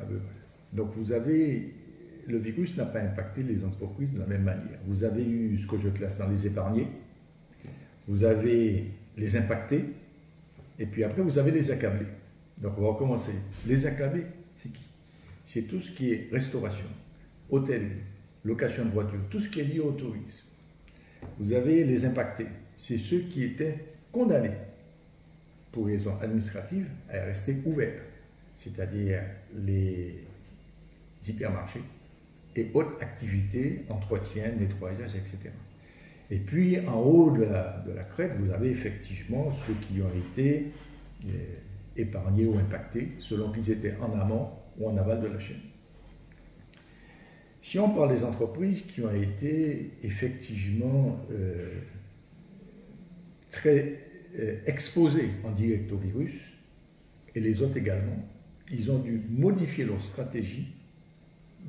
À peu près. Donc vous avez, le virus n'a pas impacté les entreprises de la même manière. Vous avez eu ce que je classe dans les épargnés, vous avez les impactés, et puis après vous avez les accablés. Donc on va recommencer. Les accablés, c'est qui? C'est tout ce qui est restauration, hôtel, location de voiture, tout ce qui est lié au tourisme. Vous avez les impactés, c'est ceux qui étaient condamnés pour raisons administratives à rester ouverts, c'est-à-dire les hypermarchés et autres activités, entretien, nettoyage, etc. Et puis en haut de la crête, vous avez effectivement ceux qui ont été épargnés ou impactés selon qu'ils étaient en amont ou en aval de la chaîne. Si on parle des entreprises qui ont été effectivement très exposées en direct au virus, et les autres également, ils ont dû modifier leur stratégie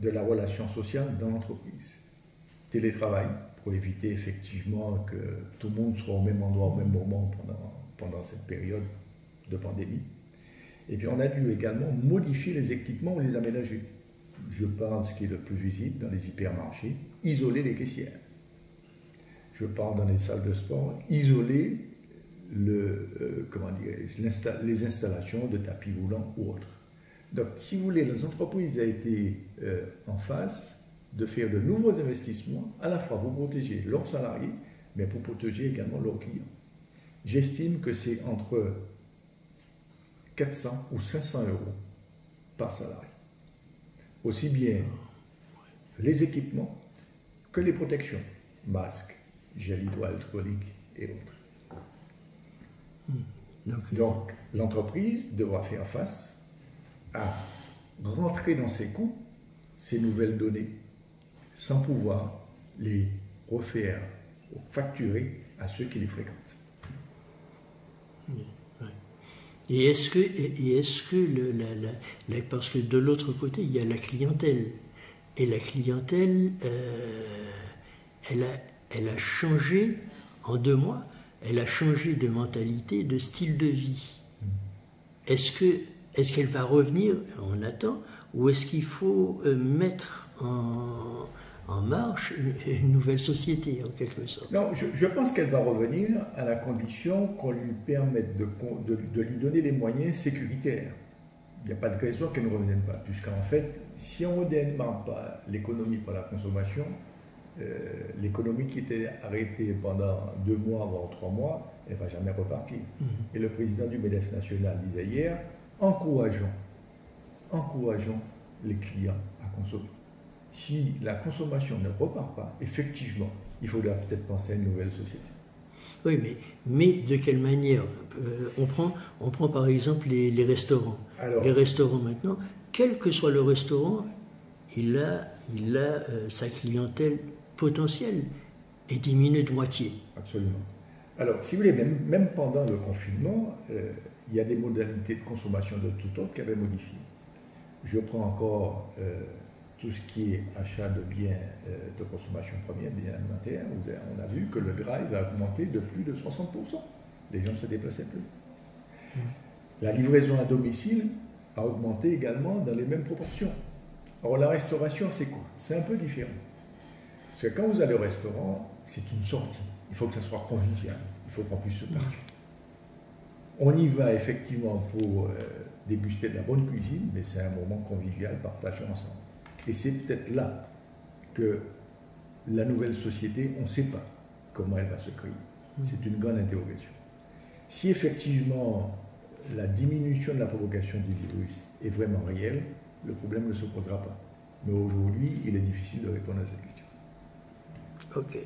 de la relation sociale dans l'entreprise. Télétravail, pour éviter effectivement que tout le monde soit au même endroit au même moment pendant cette période de pandémie. Et puis on a dû également modifier les équipements ou les aménager. Je parle de ce qui est le plus visible dans les hypermarchés, isoler les caissières. Je parle dans les salles de sport, isoler les installations de tapis roulants ou autres. Donc, si vous voulez, les entreprises ont été en phase de faire de nouveaux investissements, à la fois pour protéger leurs salariés, mais pour protéger également leurs clients. J'estime que c'est entre 400 ou 500 euros par salarié. Aussi bien les équipements que les protections, masques, gel hydroalcoolique et autres. Donc, l'entreprise devra faire face à rentrer dans ses coûts ces nouvelles données sans pouvoir les refaire ou facturer à ceux qui les fréquentent. Et est-ce que parce que de l'autre côté, il y a la clientèle. Et la clientèle, elle a changé en 2 mois, elle a changé de mentalité, de style de vie. Est-ce qu'elle va revenir, on attend, ou est-ce qu'il faut mettre en marche une nouvelle société, en quelque sorte? Non, je pense qu'elle va revenir à la condition qu'on lui permette de lui donner les moyens sécuritaires. Il n'y a pas de raison qu'elle ne revienne pas, puisqu'en fait, si on ne redémarre pas l'économie par la consommation, l'économie qui était arrêtée pendant 2 mois, voire 3 mois, elle ne va jamais repartir. Et le président du MEDEF national disait hier, encourageons les clients à consommer. Si la consommation ne repart pas, effectivement, il faudra peut-être penser à une nouvelle société. Oui, mais de quelle manière? On prend par exemple les restaurants. Alors, les restaurants maintenant, quel que soit le restaurant, il a sa clientèle potentielle est diminuée de moitié. Absolument. Alors, si vous voulez, même pendant le confinement, il y a des modalités de consommation de tout autre qui avaient modifié. Je prends encore tout ce qui est achat de biens de consommation première, biens alimentaires. On a vu que le drive a augmenté de plus de 60%. Les gens ne se déplaçaient plus. La livraison à domicile a augmenté également dans les mêmes proportions. Or, la restauration, c'est quoi? C'est un peu différent. Parce que quand vous allez au restaurant, c'est une sortie. Il faut que ça soit convivial. Il faut qu'on puisse se parler. On y va effectivement pour déguster de la bonne cuisine, mais c'est un moment convivial, partagé ensemble. Et c'est peut-être là que la nouvelle société, on ne sait pas comment elle va se créer. C'est une grande interrogation. Si effectivement la diminution de la propagation du virus est vraiment réelle, le problème ne se posera pas. Mais aujourd'hui, il est difficile de répondre à cette question. Ok.